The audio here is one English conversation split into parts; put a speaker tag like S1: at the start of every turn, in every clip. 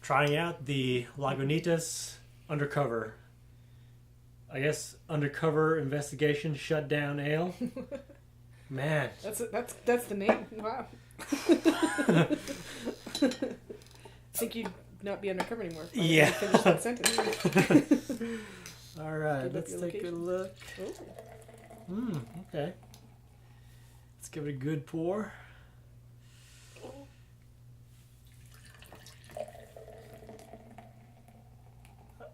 S1: trying out the Lagunitas Undercover. I guess undercover investigation shutdown ale. Man,
S2: that's the name. Wow. I think you'd not be undercover anymore.
S1: Yeah.
S2: Finish that sentence.
S1: All right, let's take a look. Okay. Let's give it a good pour.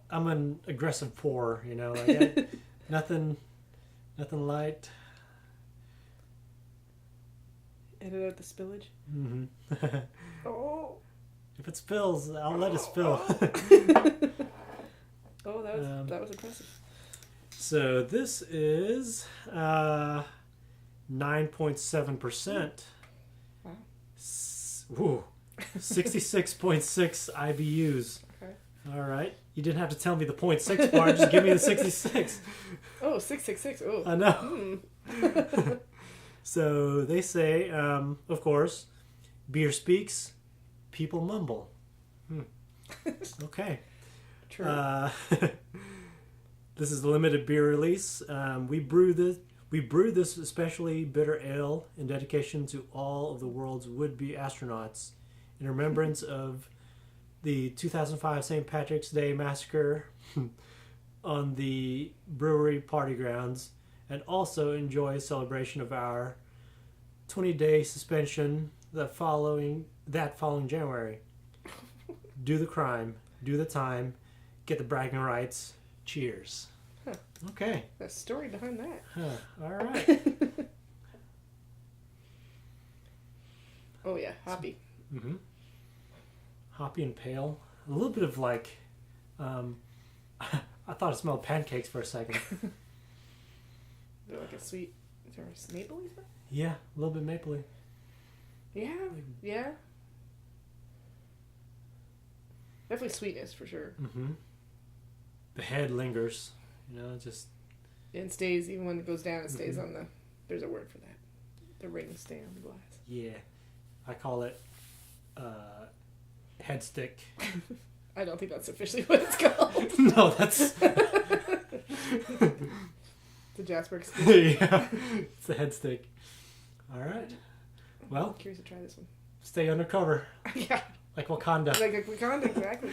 S1: I'm an aggressive pourer, you know. Like nothing light.
S2: Edit out the spillage.
S1: Mm-hmm.
S2: Oh.
S1: If it spills, I'll let it spill.
S2: Oh, that was impressive.
S1: So this is 9.7%.
S2: Wow.
S1: Ooh, 66.6 IBUs.
S2: Okay.
S1: All right. You didn't have to tell me the 0.6 part. Just give me the 66.
S2: Oh, 666. Oh.
S1: I know. So they say, of course, beer speaks, people mumble. Okay.
S2: True.
S1: This is a limited beer release. We brew this especially bitter ale in dedication to all of the world's would-be astronauts, in remembrance of the 2005 St. Patrick's Day massacre on the brewery party grounds, and also enjoy celebration of our 20-day suspension that following January. Do the crime, do the time, get the bragging rights. Cheers.
S2: Huh.
S1: Okay.
S2: The story behind that.
S1: All right.
S2: Oh yeah, hoppy.
S1: Mm-hmm. Hoppy and pale. A little bit of like, I thought it smelled pancakes for a second.
S2: Like a sweet, is there a maple leaf?
S1: Yeah, a little bit mapley.
S2: Yeah, yeah. Definitely sweetness for sure.
S1: Mm-hmm. The head lingers, you know, just.
S2: And stays, even when it goes down, it stays on the, there's a word for that. The rings stay on the glass.
S1: Yeah. I call it head stick.
S2: I don't think that's officially what it's called.
S1: No, that's.
S2: The Jasper excuse.
S1: Yeah, it's the head stick. All right. Well,
S2: I'm curious to try this one.
S1: Stay undercover.
S2: Yeah.
S1: Like Wakanda.
S2: Like Wakanda, exactly.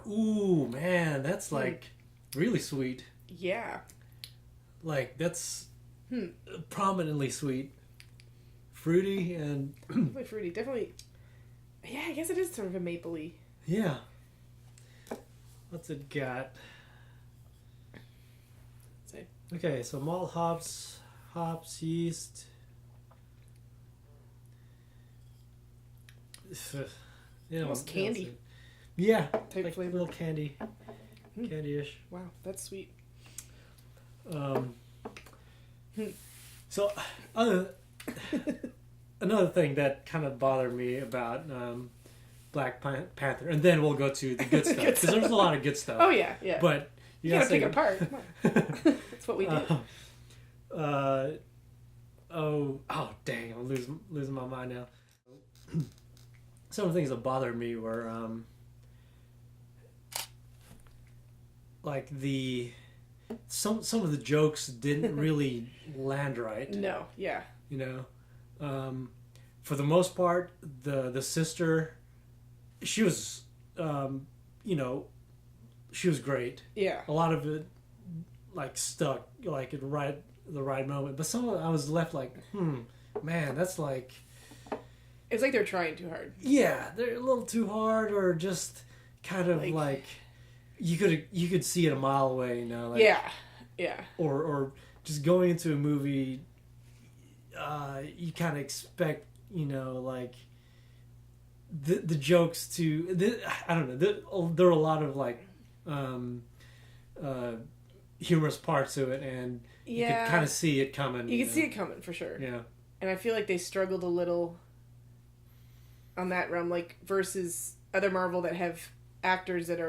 S1: Ooh, man, that's like really sweet.
S2: Yeah.
S1: Like, that's prominently sweet. Fruity and...
S2: Definitely fruity. Definitely... Yeah, I guess it is sort of a mapley.
S1: Yeah. What's it got?
S2: Say.
S1: Okay, so malt hops, yeast. Yeah,
S2: Almost candy.
S1: Yeah,
S2: Type
S1: like
S2: flavor.
S1: a little candy. Candy-ish.
S2: Wow, that's sweet.
S1: So, another thing that kind of bothered me about Black Panther, and then we'll go to the good stuff, because there's a lot of good stuff.
S2: Oh, yeah, yeah.
S1: But
S2: you gotta pick it apart. Come on. That's what we do.
S1: Oh, dang, I'm losing my mind now. Some of the things that bothered me were, like some of the jokes didn't really land right.
S2: No, yeah.
S1: You know, for the most part, the sister, she was, you know, she was great.
S2: Yeah.
S1: A lot of it, like, stuck, like, at the right moment. But some of it, I was left like, man, that's like...
S2: It's like they're trying too hard.
S1: Yeah, they're a little too hard, or just kind of like you could see it a mile away, you know. Like,
S2: yeah.
S1: Or just going into a movie, you kind of expect, you know, like the jokes to. I don't know. There are a lot of like humorous parts to it, and you could kind of see it coming.
S2: You can see it coming for sure.
S1: Yeah.
S2: And I feel like they struggled a little on that realm, like versus other Marvel that have actors that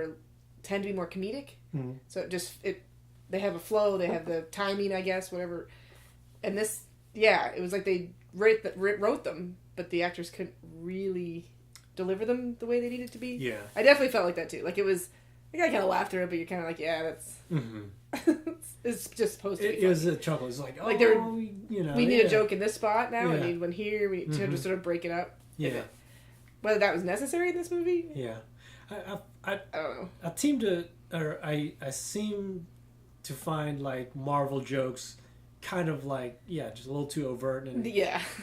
S2: tend to be more comedic.
S1: Mm-hmm.
S2: So they have a flow, they have the timing, I guess, whatever. And this, yeah, it was like they wrote them, but the actors couldn't really deliver them the way they needed to be.
S1: Yeah.
S2: I definitely felt like that too. Like it was, like I kind of laughed through it, but you're kind of like, yeah, that's it's just supposed to be.
S1: It was a chuckle. It's like,
S2: like we need a joke in this spot now. We need one here. We need to sort of break it up.
S1: Yeah.
S2: Whether that was necessary in this movie.
S1: Yeah. I
S2: don't know.
S1: I seem to find like Marvel jokes kind of like just a little too overt and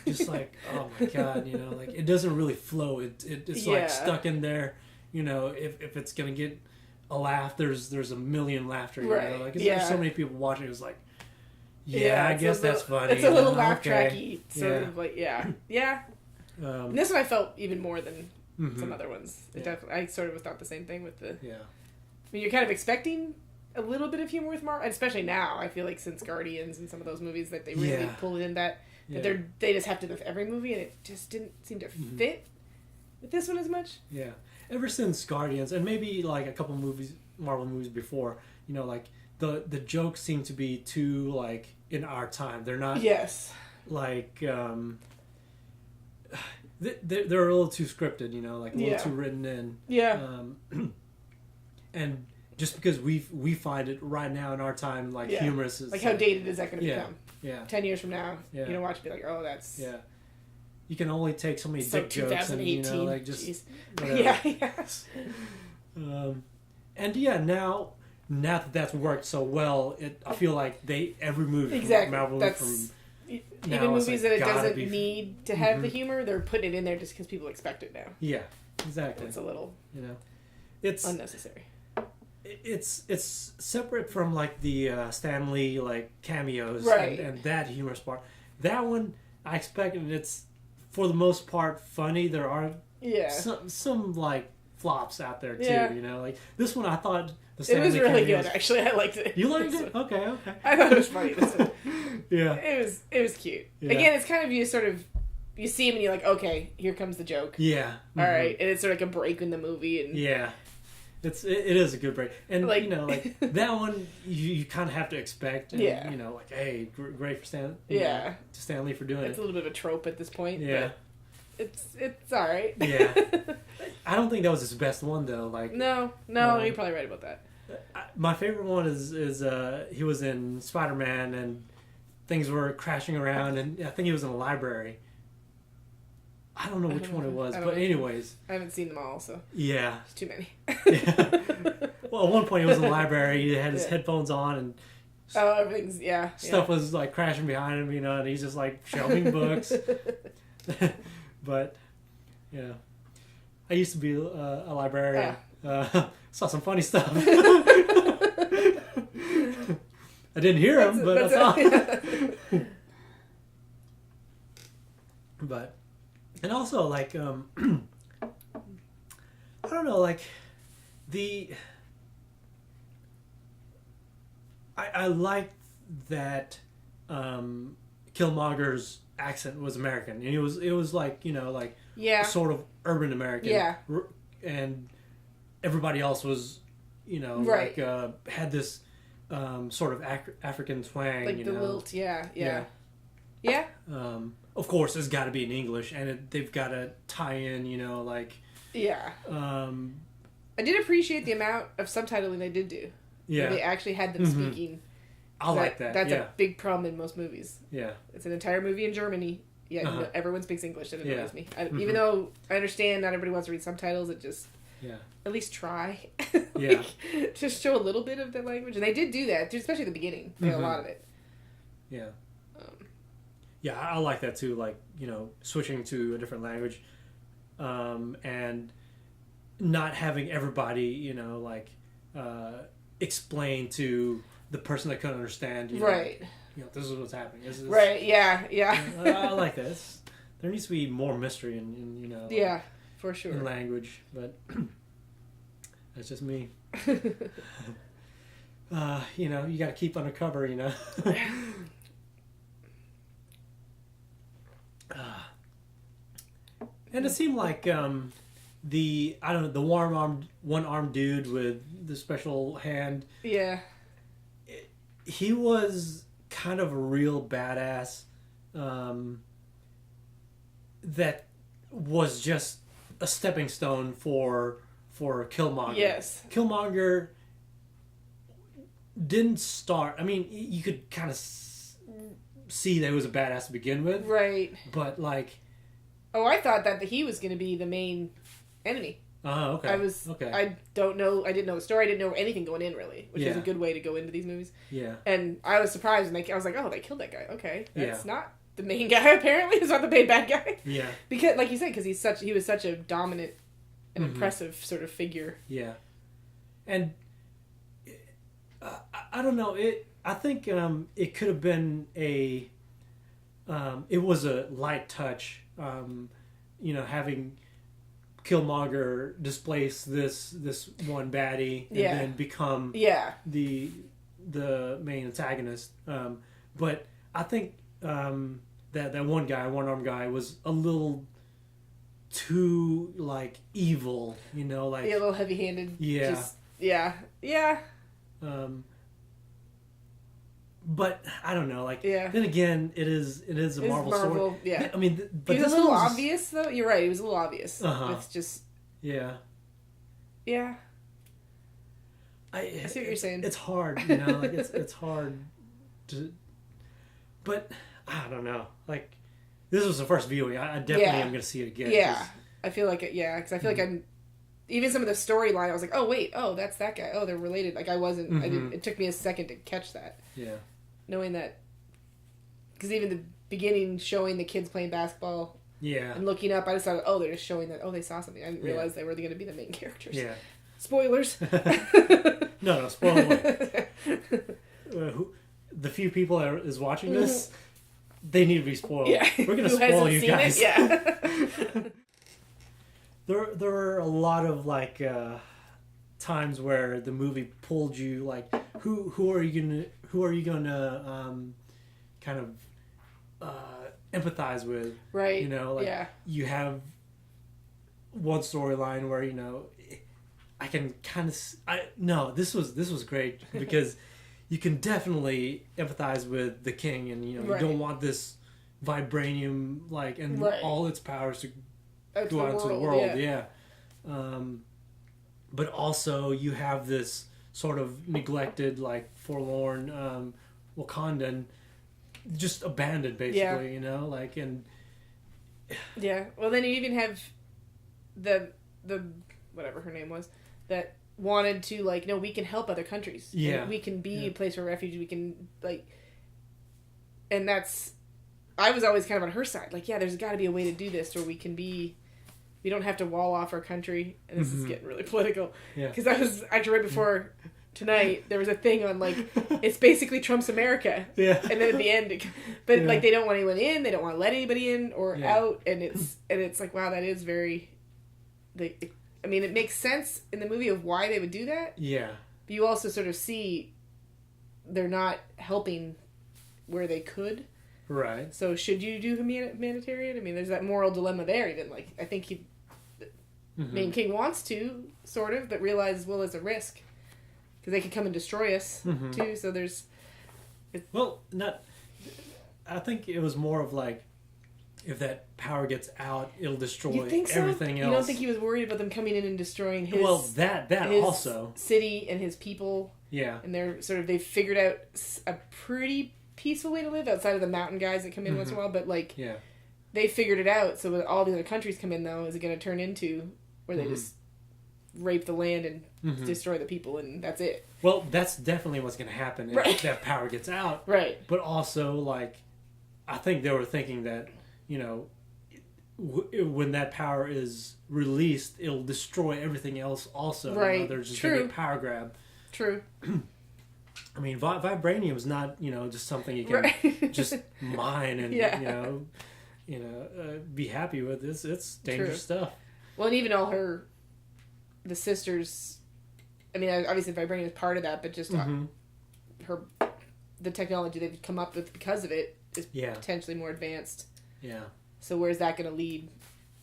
S1: just like, oh my god, like it doesn't really flow. It's like stuck in there. If it's gonna get a laugh, there's a million laughter. Like there's so many people watching. It's like, I guess that's funny.
S2: It's a little laugh tracky sort of like yeah. And this one I felt even more than some other ones. I sort of thought the same thing with the. Yeah. I mean, you're kind of expecting a little bit of humor with Marvel, especially now. I feel like since Guardians and some of those movies that they really pulled in that they just have to with every movie, and it just didn't seem to fit with this one as much.
S1: Yeah, ever since Guardians, and maybe like a couple Marvel movies before, like the jokes seem to be too like in our time. They're not like they're a little too scripted, like a little too written in. Yeah. And just because we find it right now in our time like humorous, is
S2: like how dated is that going to become?
S1: Yeah.
S2: 10 years from now, you don't watch it be like, oh, that's
S1: You can only take so many dick jokes, and like just and now that that's worked so well, I feel like every movie from Marvel from
S2: even movies that it doesn't need to have the humor, they're putting it in there just because people expect it now.
S1: Yeah, exactly.
S2: It's a little
S1: it's
S2: unnecessary.
S1: It's separate from like the Stan Lee like cameos and that humorous part. That one I expected. It's for the most part funny. There are some like flops out there too. Like this one I thought
S2: it was really good. Actually, I liked it.
S1: You liked it? Okay.
S2: I thought it was funny. This one.
S1: Yeah,
S2: it was cute. Yeah. Again, it's kind of you see him and you're like, okay, here comes the joke.
S1: Yeah.
S2: All right, and it's sort of like a break in the movie and
S1: it is a good break, and like that one you kind of have to expect. And, like hey, great for Stan Lee for doing it.
S2: It's a little bit of a trope at this point.
S1: Yeah,
S2: but it's all right.
S1: Yeah, I don't think that was his best one though. Like
S2: no, you're probably right about that.
S1: My favorite one is he was in Spider-Man and things were crashing around, and I think he was in a library. I don't know which one it was, but anyways.
S2: I haven't seen them all, so.
S1: Yeah.
S2: It's too many.
S1: Well, at one point he was in the library, he had his headphones on, and
S2: everything's,
S1: stuff was like crashing behind him, and he's just like shelving books. But, yeah. I used to be a librarian. Saw some funny stuff. I didn't hear him, but I saw him. But... And also, like, I don't know, like, I liked that Killmonger's accent was American, and it was like, sort of urban American, and everybody else was, like, had this sort of African twang,
S2: like the lilt, yeah.
S1: Of course, it's got to be in English, and they've got to tie in, like...
S2: Yeah. I did appreciate the amount of subtitling they did do. Yeah. They actually had them speaking.
S1: I like that.
S2: That's a big problem in most movies.
S1: Yeah.
S2: It's an entire movie in Germany. Yeah, everyone speaks English. That annoys me. Even though I understand not everybody wants to read subtitles, it just... Yeah. At least try. Just show a little bit of the language. And they did do that, especially at the beginning. They had a lot of it.
S1: Yeah. Yeah, I like that too, like, switching to a different language and not having everybody, explain to the person that couldn't understand,
S2: right.
S1: This is what's happening. This is,
S2: right, yeah.
S1: I like that. There needs to be more mystery in
S2: yeah, for sure.
S1: in language, but that's just me. You got to keep undercover, And it seemed like the one-armed dude with the special hand.
S2: Yeah.
S1: He was kind of a real badass. that was just a stepping stone for Killmonger.
S2: Yes.
S1: Killmonger didn't start. I mean, you could kind of see that he was a badass to begin with,
S2: right?
S1: But like,
S2: I thought that he was going to be the main enemy.
S1: Oh, okay.
S2: I don't know. I didn't know the story. I didn't know anything going in, really, which is a good way to go into these movies.
S1: Yeah.
S2: And I was surprised, and I was like, oh, they killed that guy. Okay. That's not the main guy, apparently. It's not the main bad guy.
S1: Yeah.
S2: Because, like you said, because he was such a dominant and impressive sort of figure.
S1: Yeah. And I don't know. I think it could have been it was a light touch, having Killmonger displace this one baddie and then become the main antagonist. But I think that one armed guy was a little too like evil, like
S2: a little heavy-handed.
S1: Yeah. But I don't know, then again, it is a Marvel story.
S2: Yeah.
S1: I mean, but
S2: he was a little obvious, though. You're right. He was a little obvious. It's just.
S1: Yeah.
S2: Yeah. I see what you're saying.
S1: It's hard, it's hard to. But I don't know. Like, this was the first viewing. I definitely am going to see it again.
S2: Yeah, I feel like it. Yeah, because I feel like I'm. Even some of the storyline, I was like, oh wait, that's that guy. Oh, they're related. Like I wasn't. I didn't. It took me a second to catch that.
S1: Yeah.
S2: Knowing that, because even the beginning showing the kids playing basketball.
S1: Yeah.
S2: And looking up, I just thought, they're just showing that. Oh, they saw something. I didn't realize they were going to be the main characters.
S1: Yeah.
S2: Spoilers.
S1: No, spoiler away. The few people that is watching this, they need to be spoiled. Yeah. We're going to spoil you guys.
S2: Yeah.
S1: There are a lot of times where the movie pulled you who are you gonna kind of empathize with,
S2: right?
S1: You have one storyline where I can kind of this was great because you can definitely empathize with the king, and you don't want this vibranium and all its powers to go out into the world. Yeah. But also you have this sort of neglected, forlorn Wakandan, just abandoned, basically. And
S2: yeah. Well, then you even have the whatever her name was that wanted to no, we can help other countries.
S1: Yeah,
S2: we can be a place for refuge. We can and that's. I was always kind of on her side. There's got to be a way to do this where we can be. We don't have to wall off our country. And this is getting really political. Yeah. Because I was actually right before tonight. There was a thing on it's basically Trump's America. Yeah. And then at the end, they don't want anyone in. They don't want to let anybody in or out. And it's wow, that is very. It makes sense in the movie of why they would do that.
S1: Yeah.
S2: But you also sort of see they're not helping where they could.
S1: Right.
S2: So should you do humanitarian? There's that moral dilemma there. Even I think main king wants to sort of, but realizes it's a risk because they could come and destroy us too. So there's.
S1: I think it was more of if that power gets out, it'll destroy everything else.
S2: You don't think he was worried about them coming in and destroying his?
S1: Well, that his also
S2: city and his people.
S1: Yeah.
S2: And they've figured out a pretty peaceful way to live outside of the mountain guys that come in once in a while, but they figured it out. So when all these other countries come in, though, is it going to turn into where they just rape the land and destroy the people, and that's it?
S1: Well, that's definitely what's going to happen if that power gets out.
S2: Right.
S1: But also, I think they were thinking that when that power is released, it'll destroy everything else. Also,
S2: right?
S1: There's just going to be a power grab.
S2: True.
S1: Vibranium is not, just something you can just mine and, be happy with. It's dangerous stuff.
S2: Well, and even all the sisters, obviously Vibranium is part of that, but just the technology they've come up with because of it is potentially more advanced.
S1: Yeah.
S2: So where's that going to lead?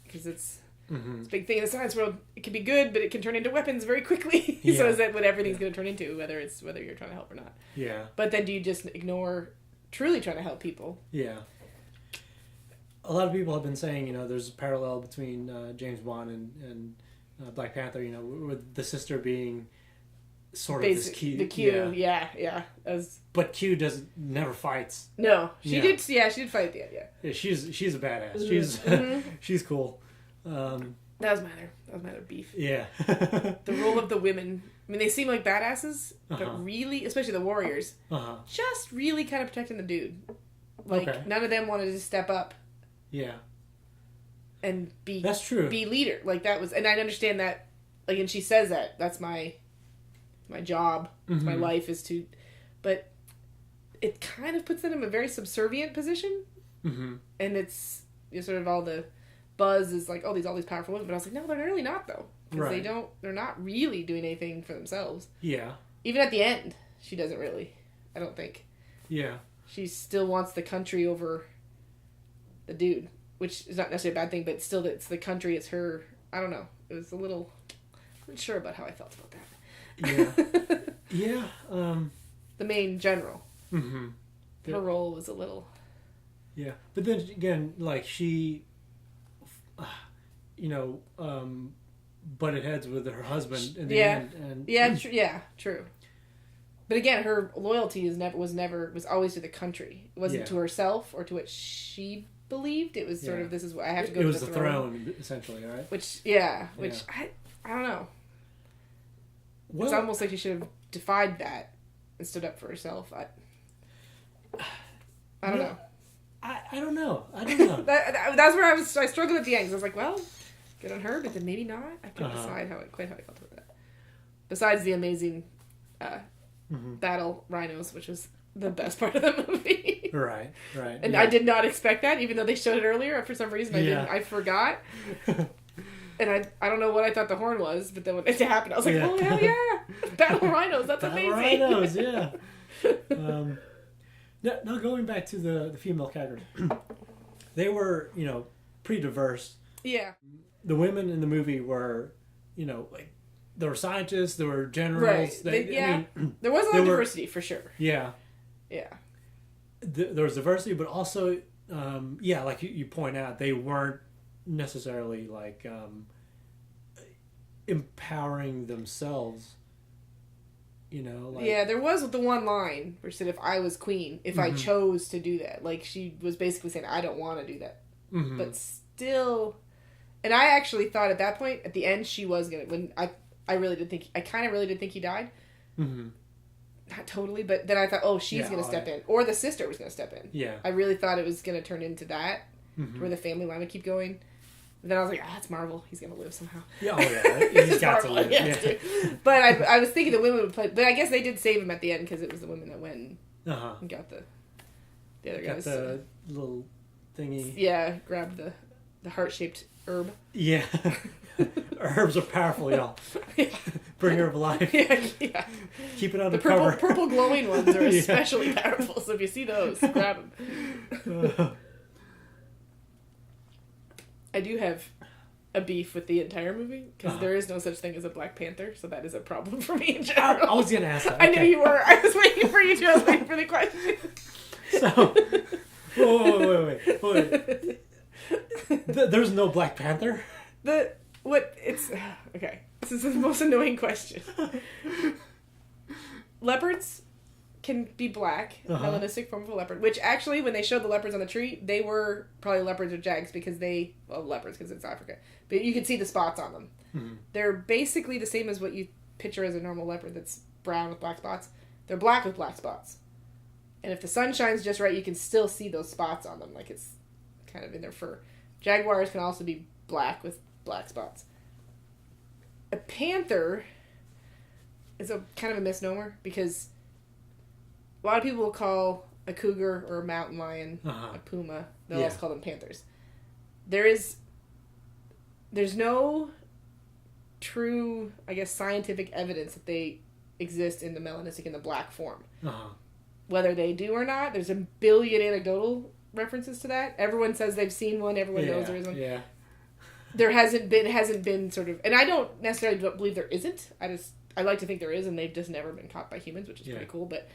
S2: Because it's a big thing in the science world. It can be good, but it can turn into weapons very quickly. Yeah. So is that what everything's going to turn into, whether you're trying to help or not?
S1: Yeah.
S2: But then do you just ignore truly trying to help people?
S1: Yeah. a lot of people have been saying, there's a parallel between James Bond and Black Panther, with the sister being sort of this Q.
S2: The Q, yeah.
S1: But Q never fights.
S2: No, she did fight at the end,
S1: yeah. She's a badass. She's cool.
S2: That was my other beef.
S1: Yeah.
S2: The role of the women. I mean, they seem like badasses, but really, especially the warriors, just really kind of protecting the dude. Like, none of them wanted to step up.
S1: Yeah.
S2: And
S1: That's true.
S2: Be leader. Like, that was... And I understand that... Like, and she says that. That's my job. My life is to... But it kind of puts them in a very subservient position. Mm-hmm. And it's sort of all the buzz is like, oh, all these powerful women. But I was like, no, they're really not, though. Because they're not really doing anything for themselves. Yeah. Even at the end, she doesn't really. I don't think. Yeah. She still wants the country over the dude, which is not necessarily a bad thing, but still, it's the country, it's her. I don't know. It was a little... I'm not sure about how I felt about that. Yeah. Yeah. The main general. Mm-hmm. Her role was a little...
S1: Yeah. But then again, like, she... butted heads with her husband in the end. And,
S2: true. But again, her loyalty was always to the country. It wasn't to herself or to what she believed. It was sort of, this is what I have to go to the throne. It was the throne,
S1: essentially, right?
S2: Which I don't know. Well, it's almost like she should have defied that and stood up for herself. I don't know.
S1: I don't know.
S2: That's where I struggled at the end. I was like, well, good on her, but then maybe not. I couldn't decide quite how I felt about that. Besides the amazing battle rhinos, which was the best part of the movie. Right. And I did not expect that, even though they showed it earlier. For some reason, I forgot. And I don't know what I thought the horn was, but then when it happened, I was like, oh, hell yeah! Battle rhinos, that's amazing.
S1: Rhinos, yeah. Now going back to the female characters, they were, pretty diverse. Yeah. The women in the movie were, like, there were scientists, there were generals.
S2: Right. There was a lot of diversity, for sure.
S1: Yeah. Yeah. There was diversity, but also, like you point out, they weren't necessarily, like, empowering themselves.
S2: There was the one line where she said, if I was queen, if I chose to do that. Like, she was basically saying, I don't want to do that. Mm-hmm. But still... And I actually thought at that point, at the end, she was going to... When I kind of really did think he died. Mm-hmm. Not totally, but then I thought, oh, she's going to step in. Or the sister was going to step in. Yeah. I really thought it was going to turn into that, where the family line would keep going. And then I was like, that's Marvel. He's going to live somehow. Yeah, He's got to live. Yeah. But I was thinking the women would play... But I guess they did save him at the end, because it was the women that went and got the other guys.
S1: Got the little thingy.
S2: Yeah, grabbed the heart-shaped herb.
S1: Yeah. Herbs are powerful, y'all. Yeah. Bring herb alive. Yeah. Keep it on the cover.
S2: The purple glowing ones are especially powerful, so if you see those, grab them. I do have a beef with the entire movie, because there is no such thing as a Black Panther, so that is a problem for me in general.
S1: I was going to ask that.
S2: Okay. I knew you were. I was waiting for you to. I was waiting for the question.
S1: So, wait. There's no Black Panther?
S2: Okay. This is the most annoying question. Leopards can be black, melanistic form of a leopard, which actually, when they showed the leopards on the tree, they were probably leopards or jags because leopards because it's Africa. But you could see the spots on them. Mm-hmm. They're basically the same as what you picture as a normal leopard that's brown with black spots. They're black with black spots. And if the sun shines just right, you can still see those spots on them, like it's kind of in their fur. Jaguars can also be black with black spots. A panther is a kind of a misnomer because a lot of people will call a cougar or a mountain lion a puma. They'll also call them panthers. There's no true, I guess, scientific evidence that they exist in the melanistic in the black form. Whether they do or not, there's a billion anecdotal references to that. Everyone says they've seen one. Everyone knows there is one. Yeah. There hasn't been sort of, and I don't necessarily believe there isn't. I like to think there is, and they've just never been caught by humans, which is pretty cool. But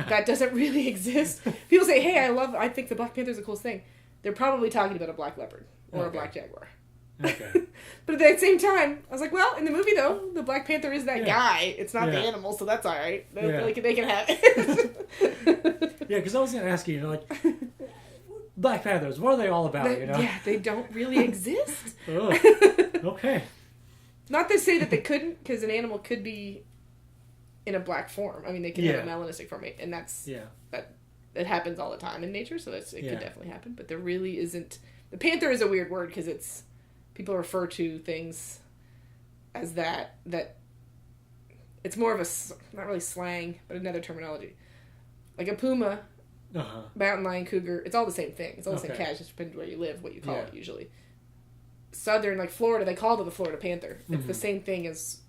S2: that doesn't really exist. People say, "Hey, I think the Black Panther is the coolest thing." they're probably talking about a black leopard or a
S1: Okay.
S2: black jaguar.
S1: Okay.
S2: But at the same time, I was like, well, in the movie though, the Black Panther is that guy. It's not the
S1: Yeah.
S2: animal, so that's all right.
S1: Yeah.
S2: They can have it.
S1: Yeah, because I was going to ask you, like, Black Panthers, what are they all about, you know?
S2: Yeah, they don't really exist.
S1: Oh, okay.
S2: Not to say that they couldn't, because an animal could be in a black form. I mean, they can have a melanistic form, and that's that. It happens all the time in nature, so it could definitely happen. But there really isn't. The panther is a weird word because it's people refer to things as that it's more of a not really slang, but another terminology, like a puma, mountain lion, cougar. It's all the same thing. It's all the same cat. It just depends where you live, what you call it usually. Southern, like Florida, they call it the Florida panther. It's the same thing as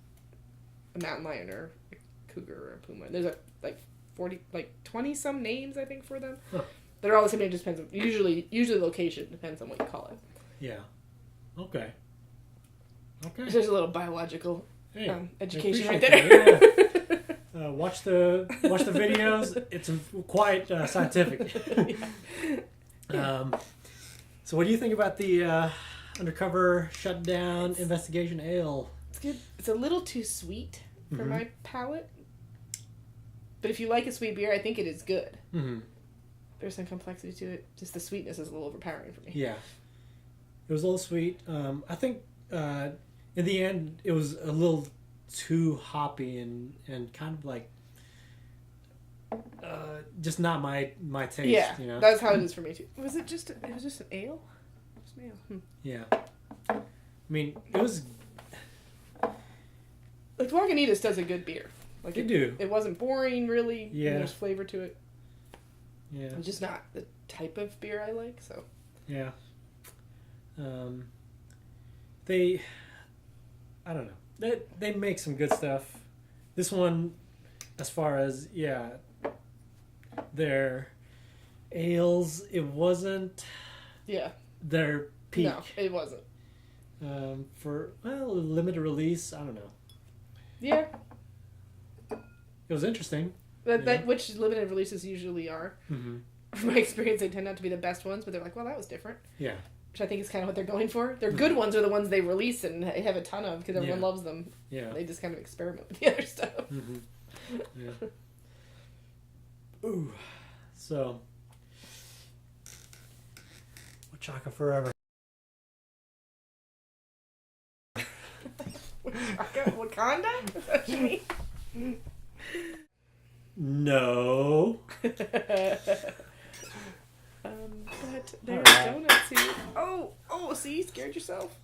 S2: a mountain lion or a cougar or a puma. There's 20 some names I think for them. Huh. They're all the same. It just depends. Usually location depends on what you call it.
S1: Yeah. Okay.
S2: There's a little biological education right there.
S1: That, yeah. Watch the videos. It's quite scientific. So, what do you think about the undercover shutdown investigation ale?
S2: It's good. It's a little too sweet for my palate. But if you like a sweet beer, I think it is good. Mm-hmm. There's some complexity to it. Just the sweetness is a little overpowering for me.
S1: Yeah. It was a little sweet. I think in the end it was a little too hoppy and kind of like just not my taste.
S2: Yeah,
S1: you know?
S2: That's how it is for me too. It was just an ale? Just an ale.
S1: Yeah. I mean, it was...
S2: Like, Lagunitas does a good beer. Like
S1: they do.
S2: It wasn't boring, really.
S1: Yeah.
S2: There's flavor to it.
S1: Yeah.
S2: It's just not the type of beer I like, so.
S1: Yeah. I don't know. They make some good stuff. This one, as far as, their ales, it wasn't their peak.
S2: No, it wasn't.
S1: For, limited release, I don't know.
S2: Yeah.
S1: It was interesting.
S2: Which limited releases usually are. Mm-hmm. From my experience, they tend not to be the best ones, but they're like, well, that was different. Yeah. Which I think is kind of what they're going for. Their good ones are the ones they release and have a ton of because everyone loves them. Yeah. They just kind of experiment with the other stuff. Mm-hmm.
S1: Yeah. Ooh. So, Chaka forever.
S2: Wakanda? Is that what you mean?
S1: No.
S2: But there's donuts here. Oh, see, you scared yourself.